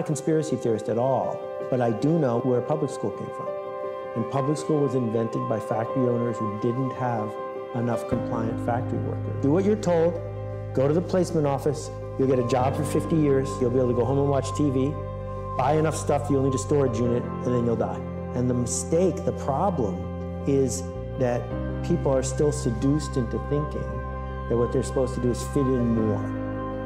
not a conspiracy theorist at all, but I do know where public school came from. And public school was invented by factory owners who didn't have enough compliant factory workers. Do what you're told, go to the placement office, you'll get a job for 50 years, you'll be able to go home and watch TV, buy enough stuff, you'll need a storage unit, and then you'll die. And the mistake, the problem, is that people are still seduced into thinking that what they're supposed to do is fit in more.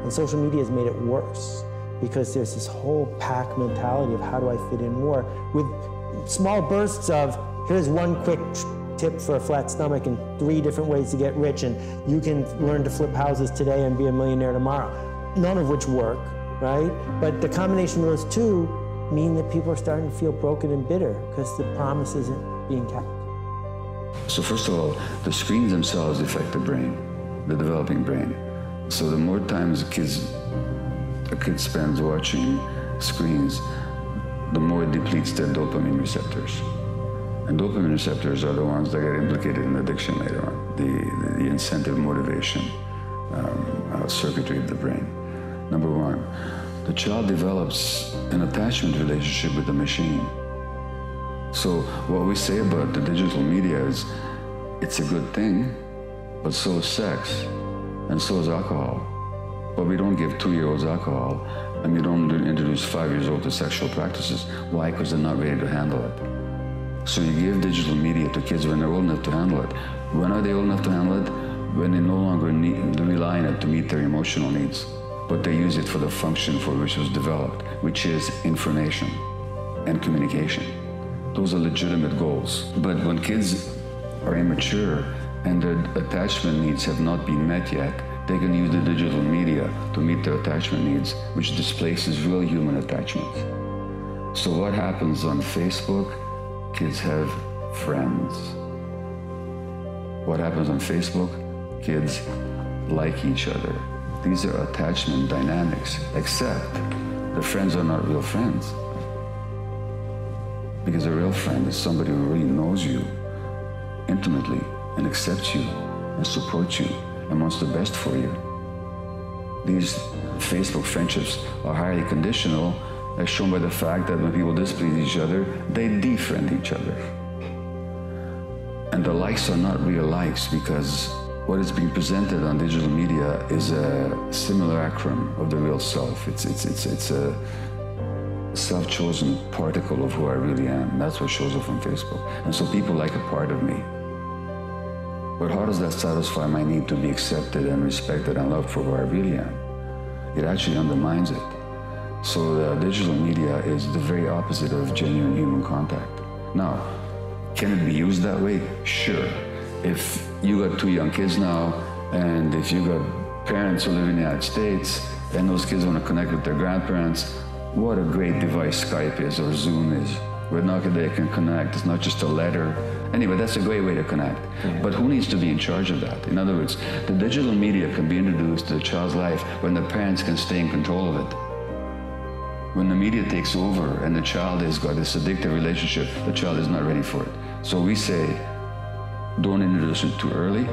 And social media has made it worse because there's this whole pack mentality of how do I fit in more, with small bursts of, here's one quick tip for a flat stomach and 3 different ways to get rich, and you can learn to flip houses today and be a millionaire tomorrow. None of which work, right? But the combination of those two mean that people are starting to feel broken and bitter because the promise isn't being kept. So first of all, the screens themselves affect the brain, the developing brain. So the more times a kid spends watching screens, the more it depletes their dopamine receptors. And dopamine receptors are the ones that get implicated in addiction later on, the incentive motivation circuitry of the brain. Number one, the child develops an attachment relationship with the machine. So what we say about the digital media is, it's a good thing, but so is sex, and so is alcohol. But we don't give 2-year-olds alcohol, and we don't introduce 5-year-olds to sexual practices. Why? Because they're not ready to handle it. So you give digital media to kids when they're old enough to handle it. When are they old enough to handle it? When they no longer rely on it to meet their emotional needs, but they use it for the function for which it was developed, which is information and communication. Those are legitimate goals. But when kids are immature and their attachment needs have not been met yet, they can use the digital media to meet their attachment needs, which displaces real human attachment. So what happens on Facebook? Kids have friends. What happens on Facebook? Kids like each other. These are attachment dynamics, except the friends are not real friends. Because a real friend is somebody who really knows you intimately and accepts you and supports you and wants the best for you. These Facebook friendships are highly conditional, as shown by the fact that when people displease each other, they defriend each other. And the likes are not real likes, because what is being presented on digital media is a simulacrum of the real self. It's a self-chosen particle of who I really am. That's what shows up on Facebook. And so people like a part of me. But how does that satisfy my need to be accepted and respected and loved for who I really am? It actually undermines it. So the digital media is the very opposite of genuine human contact. Now, can it be used that way? Sure. If you got 2 young kids now, and if you got parents who live in the United States, and those kids want to connect with their grandparents, what a great device Skype is or Zoom is. Where now they can connect. It's not just a letter. Anyway, that's a great way to connect. Yeah. But who needs to be in charge of that? In other words, the digital media can be introduced to the child's life when the parents can stay in control of it. When the media takes over and the child has got this addictive relationship, the child is not ready for it. So we say, don't introduce it too early,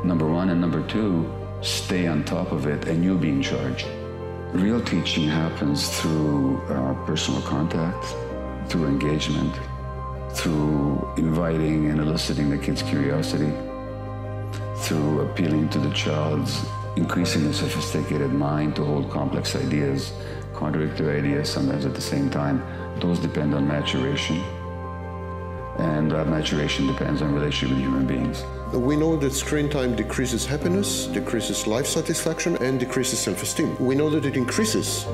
number one, and number two, stay on top of it and you be in charge. Real teaching happens through personal contact, through engagement, through inviting and eliciting the kid's curiosity, through appealing to the child's increasingly sophisticated mind to hold complex ideas, contradictory ideas sometimes at the same time. Those depend on maturation, and that maturation depends on relationship with human beings. We know that screen time decreases happiness, decreases life satisfaction, and decreases self-esteem. We know that it enhances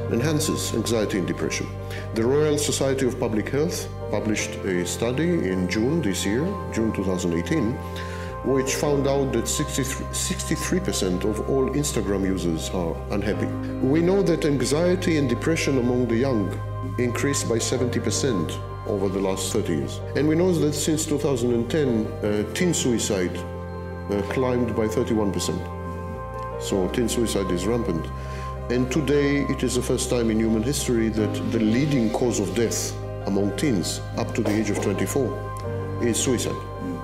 anxiety and depression. The Royal Society of Public Health published a study in June this year, June 2018, which found out that 63% of all Instagram users are unhappy. We know that anxiety and depression among the young increased by 70% over the last 30 years. And we know that since 2010, teen suicide climbed by 31%. So teen suicide is rampant. And today, it is the first time in human history that the leading cause of death among teens up to the age of 24 is suicide.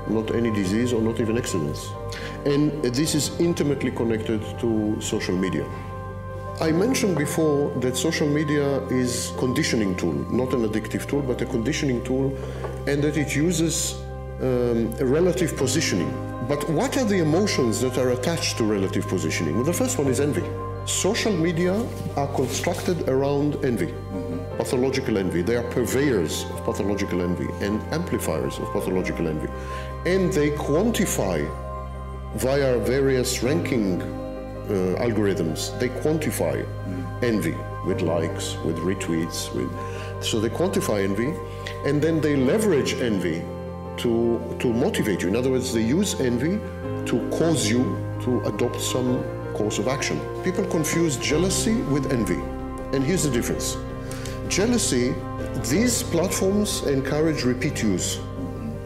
Not any disease or not even accidents. And this is intimately connected to social media. I mentioned before that social media is a conditioning tool, not an addictive tool, but a conditioning tool, and that it uses relative positioning. But what are the emotions that are attached to relative positioning? Well, the first one is envy. Social media are constructed around envy, pathological envy. They are purveyors of pathological envy and amplifiers of pathological envy. And they quantify via various ranking algorithms. They quantify envy with likes, with retweets, so they quantify envy, and then they leverage envy to motivate you. In other words, they use envy to cause you to adopt some course of action. People confuse jealousy with envy, and here's the difference. Jealousy, these platforms encourage repeat use,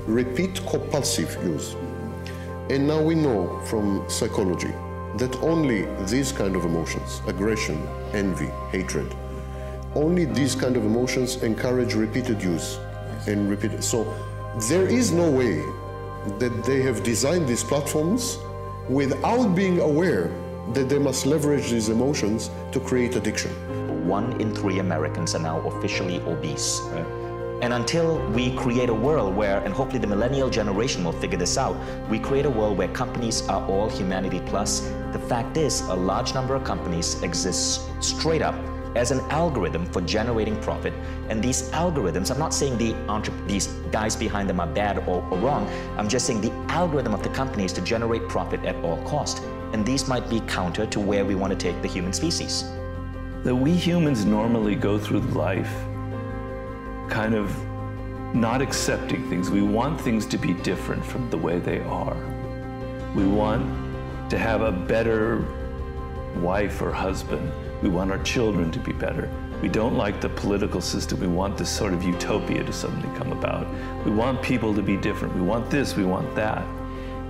repeat compulsive use. And now we know from psychology that only these kind of emotions, aggression, envy, hatred, only these kind of emotions encourage repeated use and repeated. So there is no way that they have designed these platforms without being aware that they must leverage these emotions to create addiction. 1 in 3 Americans are now officially obese. Right. And until we create a world where, and hopefully the millennial generation will figure this out, we create a world where companies are all humanity plus. The fact is, a large number of companies exist straight up as an algorithm for generating profit. And these algorithms, I'm not saying these guys behind them are bad or wrong, I'm just saying the algorithm of the company is to generate profit at all cost. And these might be counter to where we want to take the human species. That we humans normally go through life kind of not accepting things. We want things to be different from the way they are. We want to have a better wife or husband. We want our children to be better. We don't like the political system. We want this sort of utopia to suddenly come about. We want people to be different. We want this, we want that.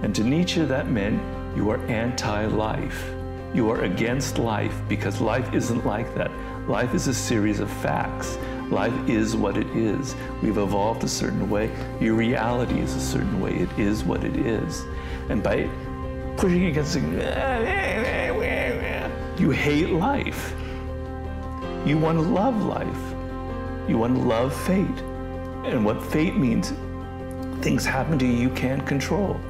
And to Nietzsche, that meant you are anti-life. You are against life because life isn't like that. Life is a series of facts. Life is what it is. We've evolved a certain way. Your reality is a certain way. It is what it is. And by pushing against it, you hate life. You want to love life. You want to love fate. And what fate means, things happen to you you can't control.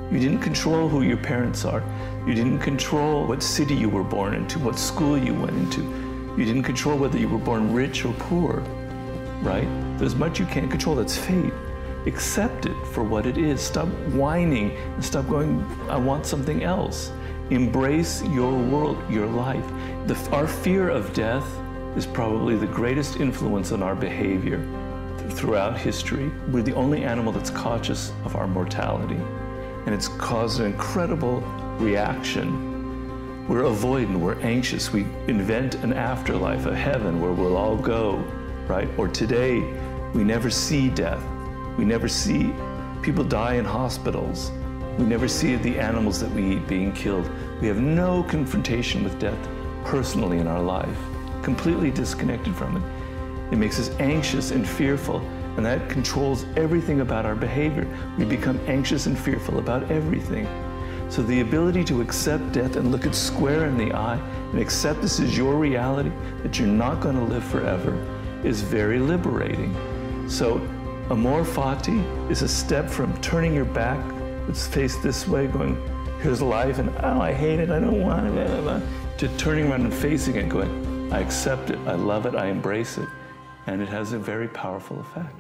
You didn't control who your parents are. You didn't control what city you were born into, what school you went into. You didn't control whether you were born rich or poor, right? There's much you can't control. That's fate. Accept it for what it is. Stop whining and stop going, I want something else. Embrace your world, your life. Our fear of death is probably the greatest influence on our behavior throughout history. We're the only animal that's conscious of our mortality. And it's caused an incredible reaction. We're avoidant, we're anxious. We invent an afterlife, a heaven where we'll all go, right? Or today, we never see death. We never see people die in hospitals. We never see the animals that we eat being killed. We have no confrontation with death personally in our life, completely disconnected from it. It makes us anxious and fearful, and that controls everything about our behavior. We become anxious and fearful about everything. So the ability to accept death and look it square in the eye and accept this is your reality, that you're not going to live forever, is very liberating. So amor fati is a step from turning your back, let's face this way, going, here's life, and oh, I hate it, I don't want it, blah, blah, blah, to turning around and facing it, going, I accept it, I love it, I embrace it. And it has a very powerful effect.